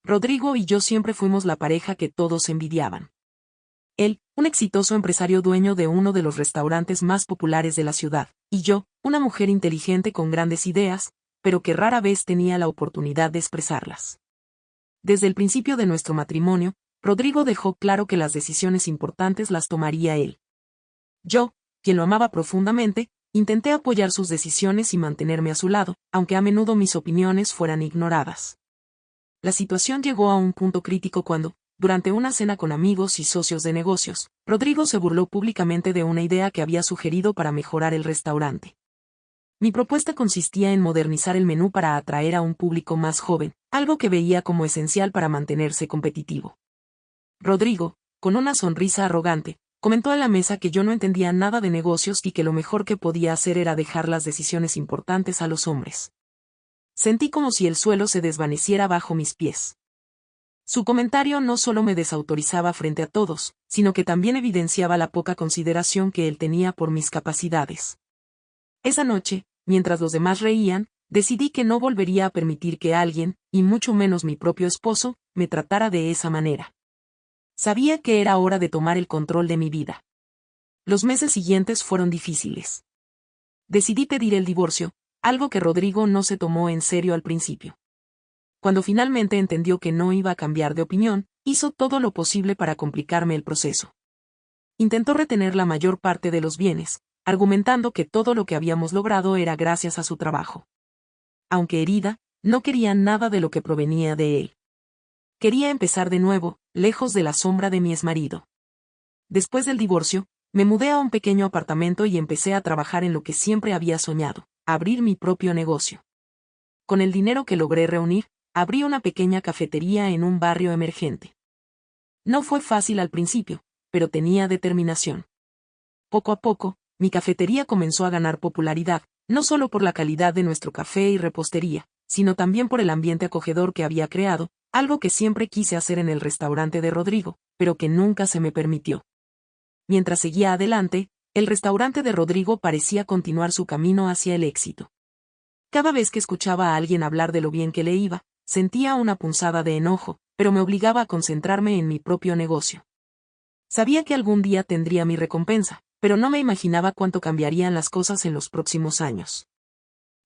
Rodrigo y yo siempre fuimos la pareja que todos envidiaban. Él, un exitoso empresario dueño de uno de los restaurantes más populares de la ciudad, y yo, una mujer inteligente con grandes ideas, pero que rara vez tenía la oportunidad de expresarlas. Desde el principio de nuestro matrimonio, Rodrigo dejó claro que las decisiones importantes las tomaría él. Yo, quien lo amaba profundamente, intenté apoyar sus decisiones y mantenerme a su lado, aunque a menudo mis opiniones fueran ignoradas. La situación llegó a un punto crítico cuando, durante una cena con amigos y socios de negocios, Rodrigo se burló públicamente de una idea que había sugerido para mejorar el restaurante. Mi propuesta consistía en modernizar el menú para atraer a un público más joven, algo que veía como esencial para mantenerse competitivo. Rodrigo, con una sonrisa arrogante, comentó a la mesa que yo no entendía nada de negocios y que lo mejor que podía hacer era dejar las decisiones importantes a los hombres. Sentí como si el suelo se desvaneciera bajo mis pies. Su comentario no solo me desautorizaba frente a todos, sino que también evidenciaba la poca consideración que él tenía por mis capacidades. Esa noche, mientras los demás reían, decidí que no volvería a permitir que alguien, y mucho menos mi propio esposo, me tratara de esa manera. Sabía que era hora de tomar el control de mi vida. Los meses siguientes fueron difíciles. Decidí pedir el divorcio, algo que Rodrigo no se tomó en serio al principio. Cuando finalmente entendió que no iba a cambiar de opinión, hizo todo lo posible para complicarme el proceso. Intentó retener la mayor parte de los bienes, argumentando que todo lo que habíamos logrado era gracias a su trabajo. Aunque herida, no quería nada de lo que provenía de él. Quería empezar de nuevo, lejos de la sombra de mi exmarido. Después del divorcio, me mudé a un pequeño apartamento y empecé a trabajar en lo que siempre había soñado, abrir mi propio negocio. Con el dinero que logré reunir, abrí una pequeña cafetería en un barrio emergente. No fue fácil al principio, pero tenía determinación. Poco a poco, mi cafetería comenzó a ganar popularidad, no solo por la calidad de nuestro café y repostería, sino también por el ambiente acogedor que había creado, algo que siempre quise hacer en el restaurante de Rodrigo, pero que nunca se me permitió. Mientras seguía adelante, el restaurante de Rodrigo parecía continuar su camino hacia el éxito. Cada vez que escuchaba a alguien hablar de lo bien que le iba, sentía una punzada de enojo, pero me obligaba a concentrarme en mi propio negocio. Sabía que algún día tendría mi recompensa, pero no me imaginaba cuánto cambiarían las cosas en los próximos años.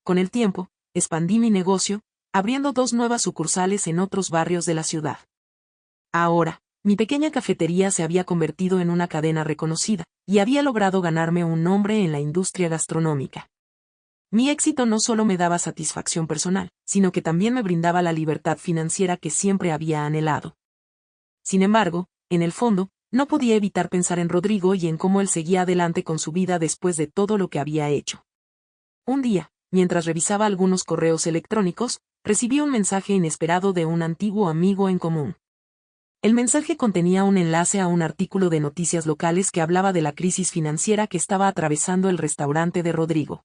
Con el tiempo, expandí mi negocio, abriendo 2 nuevas sucursales en otros barrios de la ciudad. Ahora, mi pequeña cafetería se había convertido en una cadena reconocida, y había logrado ganarme un nombre en la industria gastronómica. Mi éxito no solo me daba satisfacción personal, sino que también me brindaba la libertad financiera que siempre había anhelado. Sin embargo, en el fondo, no podía evitar pensar en Rodrigo y en cómo él seguía adelante con su vida después de todo lo que había hecho. Un día, mientras revisaba algunos correos electrónicos, recibí un mensaje inesperado de un antiguo amigo en común. El mensaje contenía un enlace a un artículo de noticias locales que hablaba de la crisis financiera que estaba atravesando el restaurante de Rodrigo.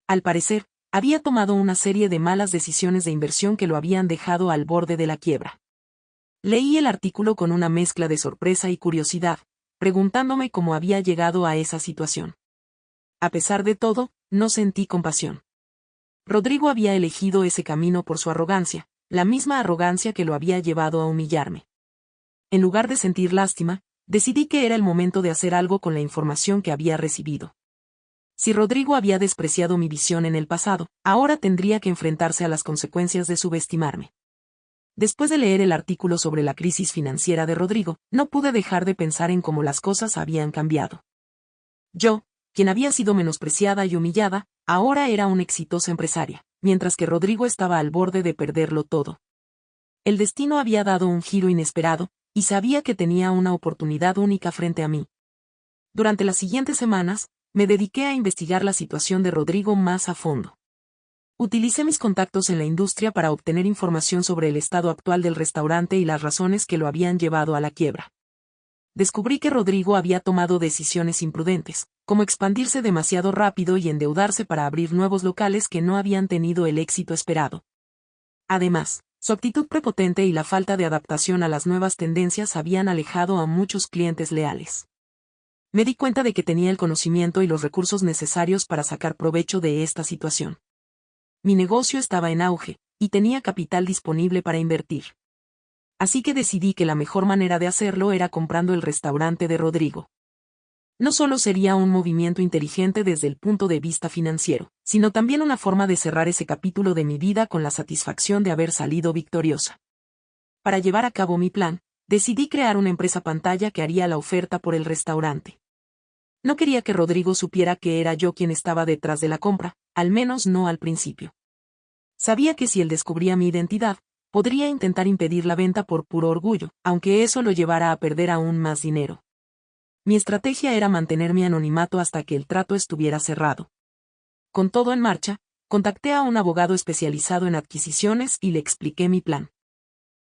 Al parecer, había tomado una serie de malas decisiones de inversión que lo habían dejado al borde de la quiebra. Leí el artículo con una mezcla de sorpresa y curiosidad, preguntándome cómo había llegado a esa situación. A pesar de todo, no sentí compasión. Rodrigo había elegido ese camino por su arrogancia, la misma arrogancia que lo había llevado a humillarme. En lugar de sentir lástima, decidí que era el momento de hacer algo con la información que había recibido. Si Rodrigo había despreciado mi visión en el pasado, ahora tendría que enfrentarse a las consecuencias de subestimarme. Después de leer el artículo sobre la crisis financiera de Rodrigo, no pude dejar de pensar en cómo las cosas habían cambiado. Yo, quien había sido menospreciada y humillada, ahora era una exitosa empresaria, mientras que Rodrigo estaba al borde de perderlo todo. El destino había dado un giro inesperado, y sabía que tenía una oportunidad única frente a mí. Durante las siguientes semanas, me dediqué a investigar la situación de Rodrigo más a fondo. Utilicé mis contactos en la industria para obtener información sobre el estado actual del restaurante y las razones que lo habían llevado a la quiebra. Descubrí que Rodrigo había tomado decisiones imprudentes, como expandirse demasiado rápido y endeudarse para abrir nuevos locales que no habían tenido el éxito esperado. Además, su actitud prepotente y la falta de adaptación a las nuevas tendencias habían alejado a muchos clientes leales. Me di cuenta de que tenía el conocimiento y los recursos necesarios para sacar provecho de esta situación. Mi negocio estaba en auge, y tenía capital disponible para invertir. Así que decidí que la mejor manera de hacerlo era comprando el restaurante de Rodrigo. No solo sería un movimiento inteligente desde el punto de vista financiero, sino también una forma de cerrar ese capítulo de mi vida con la satisfacción de haber salido victoriosa. Para llevar a cabo mi plan, decidí crear una empresa pantalla que haría la oferta por el restaurante. No quería que Rodrigo supiera que era yo quien estaba detrás de la compra, al menos no al principio. Sabía que si él descubría mi identidad, podría intentar impedir la venta por puro orgullo, aunque eso lo llevara a perder aún más dinero. Mi estrategia era mantener mi anonimato hasta que el trato estuviera cerrado. Con todo en marcha, contacté a un abogado especializado en adquisiciones y le expliqué mi plan.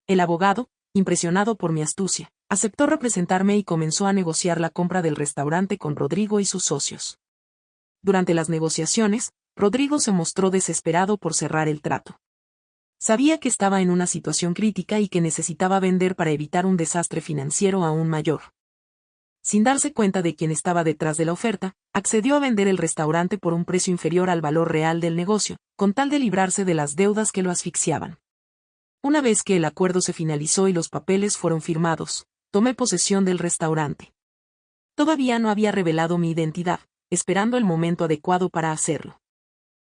El abogado, impresionado por mi astucia, aceptó representarme y comenzó a negociar la compra del restaurante con Rodrigo y sus socios. Durante las negociaciones, Rodrigo se mostró desesperado por cerrar el trato. Sabía que estaba en una situación crítica y que necesitaba vender para evitar un desastre financiero aún mayor. Sin darse cuenta de quién estaba detrás de la oferta, accedió a vender el restaurante por un precio inferior al valor real del negocio, con tal de librarse de las deudas que lo asfixiaban. Una vez que el acuerdo se finalizó y los papeles fueron firmados, tomé posesión del restaurante. Todavía no había revelado mi identidad, esperando el momento adecuado para hacerlo.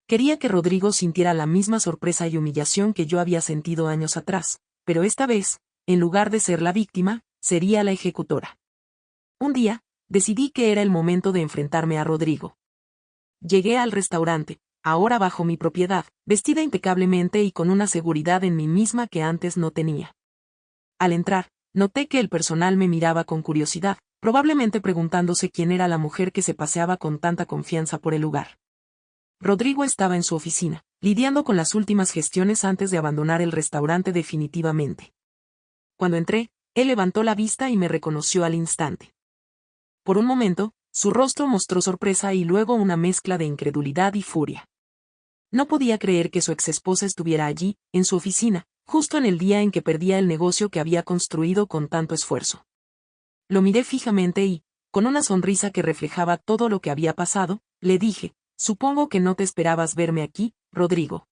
Quería que Rodrigo sintiera la misma sorpresa y humillación que yo había sentido años atrás, pero esta vez, en lugar de ser la víctima, sería la ejecutora. Un día, decidí que era el momento de enfrentarme a Rodrigo. Llegué al restaurante, ahora bajo mi propiedad, vestida impecablemente y con una seguridad en mí misma que antes no tenía. Al entrar, noté que el personal me miraba con curiosidad, probablemente preguntándose quién era la mujer que se paseaba con tanta confianza por el lugar. Rodrigo estaba en su oficina, lidiando con las últimas gestiones antes de abandonar el restaurante definitivamente. Cuando entré, él levantó la vista y me reconoció al instante. Por un momento, su rostro mostró sorpresa y luego una mezcla de incredulidad y furia. No podía creer que su exesposa estuviera allí, en su oficina, justo en el día en que perdía el negocio que había construido con tanto esfuerzo. Lo miré fijamente y, con una sonrisa que reflejaba todo lo que había pasado, le dije: «Supongo que no te esperabas verme aquí, Rodrigo.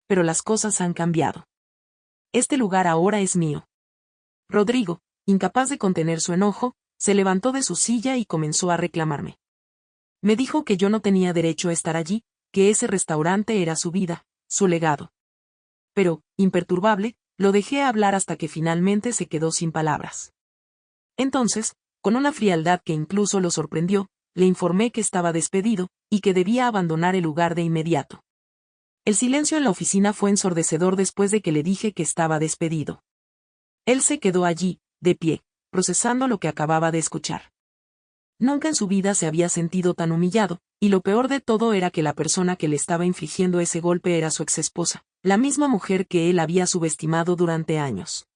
Pero las cosas han cambiado. Este lugar ahora es mío». Rodrigo, incapaz de contener su enojo, se levantó de su silla y comenzó a reclamarme. Me dijo que yo no tenía derecho a estar allí, que ese restaurante era su vida, su legado. Pero, imperturbable, lo dejé hablar hasta que finalmente se quedó sin palabras. Entonces, con una frialdad que incluso lo sorprendió, le informé que estaba despedido, y que debía abandonar el lugar de inmediato. El silencio en la oficina fue ensordecedor después de que le dije que estaba despedido. Él se quedó allí, de pie, procesando lo que acababa de escuchar. Nunca en su vida se había sentido tan humillado, y lo peor de todo era que la persona que le estaba infligiendo ese golpe era su exesposa, la misma mujer que él había subestimado durante años.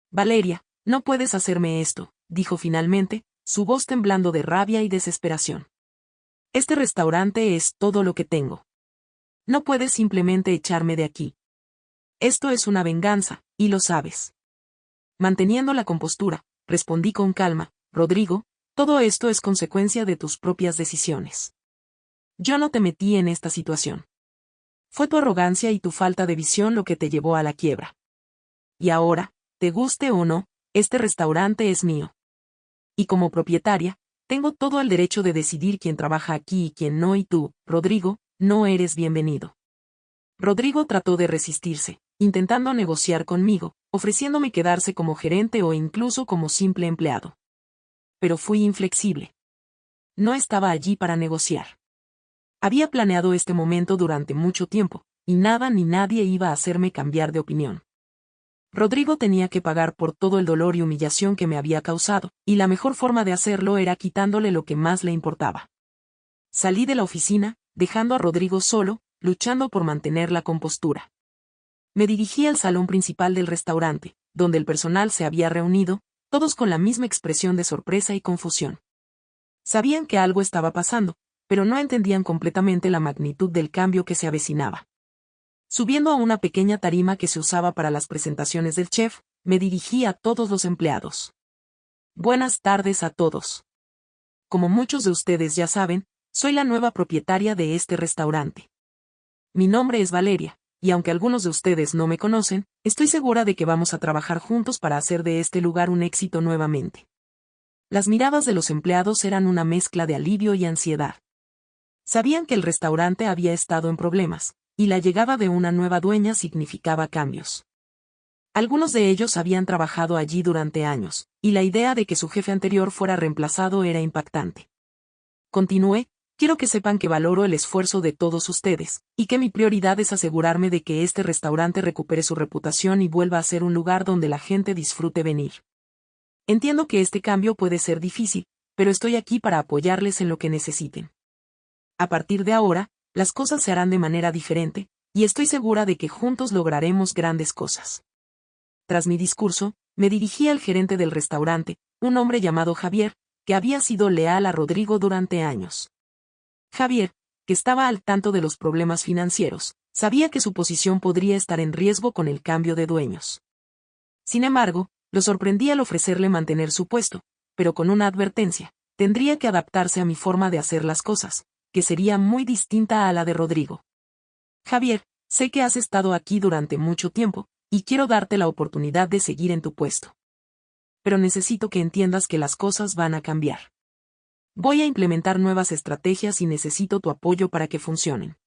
«Valeria, no puedes hacerme esto», dijo finalmente, su voz temblando de rabia y desesperación. «Este restaurante es todo lo que tengo. No puedes simplemente echarme de aquí. Esto es una venganza, y lo sabes». Manteniendo la compostura, respondí con calma: «Rodrigo, todo esto es consecuencia de tus propias decisiones. Yo no te metí en esta situación. Fue tu arrogancia y tu falta de visión lo que te llevó a la quiebra. Y ahora, te guste o no, este restaurante es mío. Y como propietaria, tengo todo el derecho de decidir quién trabaja aquí y quién no, y tú, Rodrigo, no eres bienvenido». Rodrigo trató de resistirse, intentando negociar conmigo, ofreciéndome quedarse como gerente o incluso como simple empleado. Pero fui inflexible. No estaba allí para negociar. Había planeado este momento durante mucho tiempo, y nada ni nadie iba a hacerme cambiar de opinión. Rodrigo tenía que pagar por todo el dolor y humillación que me había causado, y la mejor forma de hacerlo era quitándole lo que más le importaba. Salí de la oficina, dejando a Rodrigo solo, luchando por mantener la compostura. Me dirigí al salón principal del restaurante, donde el personal se había reunido, todos con la misma expresión de sorpresa y confusión. Sabían que algo estaba pasando, pero no entendían completamente la magnitud del cambio que se avecinaba. Subiendo a una pequeña tarima que se usaba para las presentaciones del chef, me dirigí a todos los empleados. «Buenas tardes a todos. Como muchos de ustedes ya saben, soy la nueva propietaria de este restaurante. Mi nombre es Valeria, y aunque algunos de ustedes no me conocen, estoy segura de que vamos a trabajar juntos para hacer de este lugar un éxito nuevamente. Las miradas de los empleados eran una mezcla de alivio y ansiedad. Sabían que el restaurante había estado en problemas, y la llegada de una nueva dueña significaba cambios. Algunos de ellos habían trabajado allí durante años, y la idea de que su jefe anterior fuera reemplazado era impactante. Continué: quiero que sepan que valoro el esfuerzo de todos ustedes, y que mi prioridad es asegurarme de que este restaurante recupere su reputación y vuelva a ser un lugar donde la gente disfrute venir. Entiendo que este cambio puede ser difícil, pero estoy aquí para apoyarles en lo que necesiten. A partir de ahora, las cosas se harán de manera diferente, y estoy segura de que juntos lograremos grandes cosas. Tras mi discurso, me dirigí al gerente del restaurante, un hombre llamado Javier, que había sido leal a Rodrigo durante años. Javier, que estaba al tanto de los problemas financieros, sabía que su posición podría estar en riesgo con el cambio de dueños. Sin embargo, lo sorprendí al ofrecerle mantener su puesto, pero con una advertencia: tendría que adaptarse a mi forma de hacer las cosas, que sería muy distinta a la de Rodrigo. Javier, sé que has estado aquí durante mucho tiempo, y quiero darte la oportunidad de seguir en tu puesto. Pero necesito que entiendas que las cosas van a cambiar. Voy a implementar nuevas estrategias y necesito tu apoyo para que funcionen.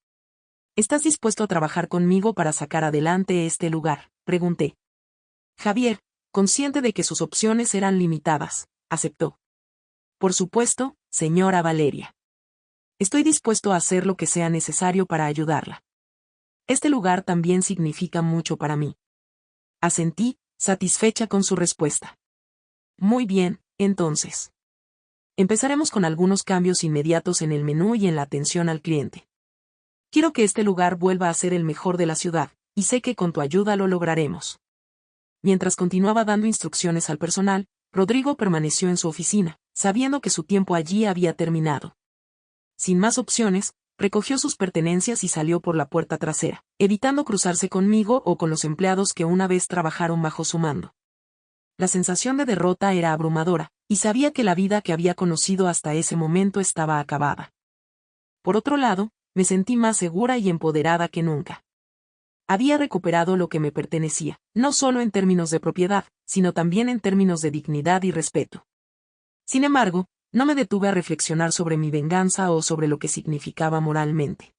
¿Estás dispuesto a trabajar conmigo para sacar adelante este lugar?, pregunté. Javier, consciente de que sus opciones eran limitadas, aceptó. Por supuesto, señora Valeria. Estoy dispuesto a hacer lo que sea necesario para ayudarla. Este lugar también significa mucho para mí. Asentí, satisfecha con su respuesta. Muy bien, entonces. Empezaremos con algunos cambios inmediatos en el menú y en la atención al cliente. Quiero que este lugar vuelva a ser el mejor de la ciudad, y sé que con tu ayuda lo lograremos. Mientras continuaba dando instrucciones al personal, Rodrigo permaneció en su oficina, sabiendo que su tiempo allí había terminado. Sin más opciones, recogió sus pertenencias y salió por la puerta trasera, evitando cruzarse conmigo o con los empleados que una vez trabajaron bajo su mando. La sensación de derrota era abrumadora, y sabía que la vida que había conocido hasta ese momento estaba acabada. Por otro lado, me sentí más segura y empoderada que nunca. Había recuperado lo que me pertenecía, no solo en términos de propiedad, sino también en términos de dignidad y respeto. Sin embargo, no me detuve a reflexionar sobre mi venganza o sobre lo que significaba moralmente.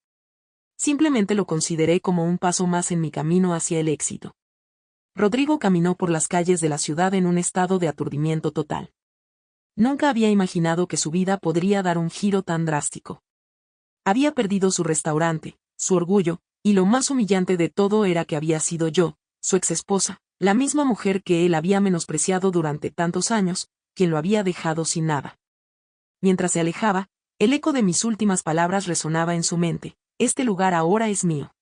Simplemente lo consideré como un paso más en mi camino hacia el éxito. Rodrigo caminó por las calles de la ciudad en un estado de aturdimiento total. Nunca había imaginado que su vida podría dar un giro tan drástico. Había perdido su restaurante, su orgullo, y lo más humillante de todo era que había sido yo, su exesposa, la misma mujer que él había menospreciado durante tantos años, quien lo había dejado sin nada. Mientras se alejaba, el eco de mis últimas palabras resonaba en su mente: este lugar ahora es mío.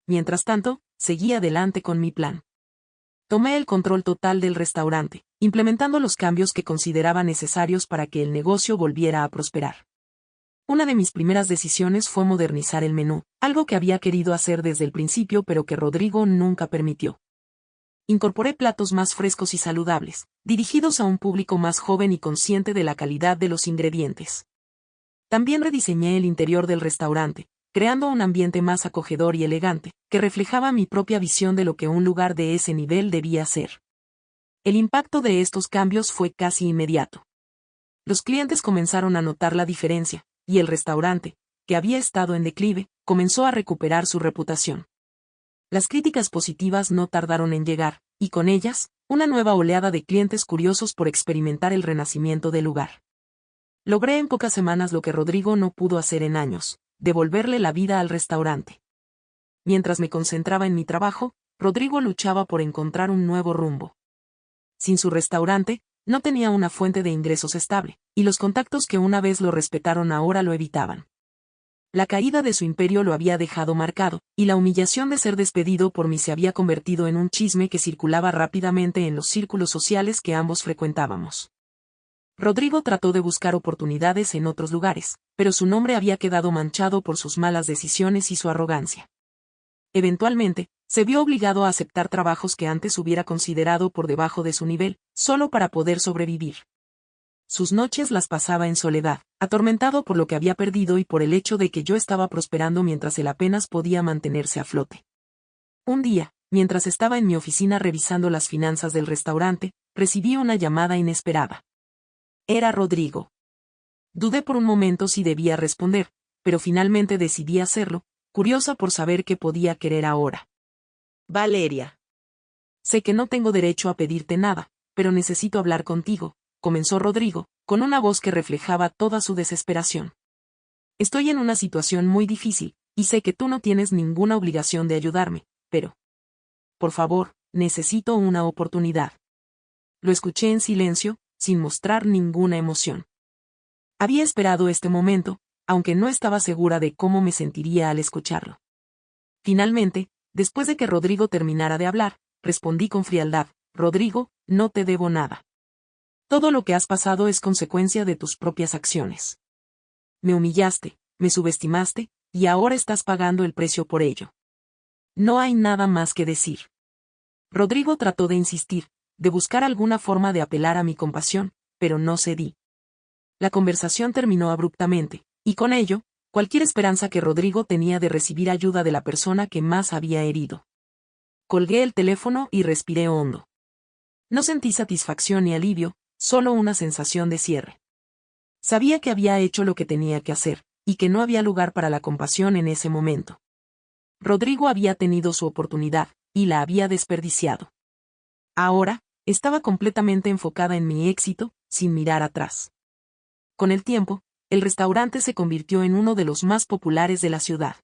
Mientras tanto, seguí adelante con mi plan. Tomé el control total del restaurante, implementando los cambios que consideraba necesarios para que el negocio volviera a prosperar. Una de mis primeras decisiones fue modernizar el menú, algo que había querido hacer desde el principio pero que Rodrigo nunca permitió. Incorporé platos más frescos y saludables, dirigidos a un público más joven y consciente de la calidad de los ingredientes. También rediseñé el interior del restaurante, creando un ambiente más acogedor y elegante, que reflejaba mi propia visión de lo que un lugar de ese nivel debía ser. El impacto de estos cambios fue casi inmediato. Los clientes comenzaron a notar la diferencia, y el restaurante, que había estado en declive, comenzó a recuperar su reputación. Las críticas positivas no tardaron en llegar, y con ellas, una nueva oleada de clientes curiosos por experimentar el renacimiento del lugar. Logré en pocas semanas lo que Rodrigo no pudo hacer en años: devolverle la vida al restaurante. Mientras me concentraba en mi trabajo, Rodrigo luchaba por encontrar un nuevo rumbo. Sin su restaurante, no tenía una fuente de ingresos estable, y los contactos que una vez lo respetaron ahora lo evitaban. La caída de su imperio lo había dejado marcado, y la humillación de ser despedido por mí se había convertido en un chisme que circulaba rápidamente en los círculos sociales que ambos frecuentábamos. Rodrigo trató de buscar oportunidades en otros lugares, pero su nombre había quedado manchado por sus malas decisiones y su arrogancia. Eventualmente, se vio obligado a aceptar trabajos que antes hubiera considerado por debajo de su nivel, solo para poder sobrevivir. Sus noches las pasaba en soledad, atormentado por lo que había perdido y por el hecho de que yo estaba prosperando mientras él apenas podía mantenerse a flote. Un día, mientras estaba en mi oficina revisando las finanzas del restaurante, recibí una llamada inesperada. Era Rodrigo. Dudé por un momento si debía responder, pero finalmente decidí hacerlo, curiosa por saber qué podía querer ahora. Valeria. Sé que no tengo derecho a pedirte nada, pero necesito hablar contigo, comenzó Rodrigo, con una voz que reflejaba toda su desesperación. Estoy en una situación muy difícil, y sé que tú no tienes ninguna obligación de ayudarme, pero... Por favor, necesito una oportunidad. Lo escuché en silencio, sin mostrar ninguna emoción. Había esperado este momento, aunque no estaba segura de cómo me sentiría al escucharlo. Finalmente, después de que Rodrigo terminara de hablar, respondí con frialdad: Rodrigo, no te debo nada. Todo lo que has pasado es consecuencia de tus propias acciones. Me humillaste, me subestimaste, y ahora estás pagando el precio por ello. No hay nada más que decir. Rodrigo trató de insistir, de buscar alguna forma de apelar a mi compasión, pero no cedí. La conversación terminó abruptamente, y con ello, cualquier esperanza que Rodrigo tenía de recibir ayuda de la persona que más había herido. Colgué el teléfono y respiré hondo. No sentí satisfacción ni alivio, solo una sensación de cierre. Sabía que había hecho lo que tenía que hacer, y que no había lugar para la compasión en ese momento. Rodrigo había tenido su oportunidad, y la había desperdiciado. Ahora, estaba completamente enfocada en mi éxito, sin mirar atrás. Con el tiempo, el restaurante se convirtió en uno de los más populares de la ciudad.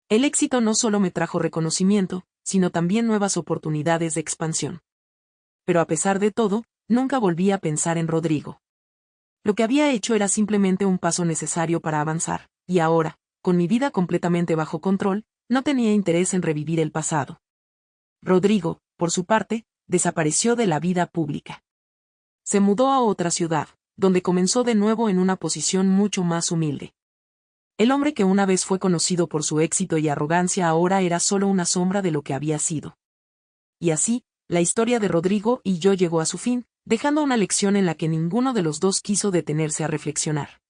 El éxito no solo me trajo reconocimiento, sino también nuevas oportunidades de expansión. Pero a pesar de todo, nunca volví a pensar en Rodrigo. Lo que había hecho era simplemente un paso necesario para avanzar, y ahora, con mi vida completamente bajo control, no tenía interés en revivir el pasado. Rodrigo, por su parte, desapareció de la vida pública. Se mudó a otra ciudad, donde comenzó de nuevo en una posición mucho más humilde. El hombre que una vez fue conocido por su éxito y arrogancia ahora era solo una sombra de lo que había sido. Y así, la historia de Rodrigo y yo llegó a su fin, dejando una lección en la que ninguno de los dos quiso detenerse a reflexionar.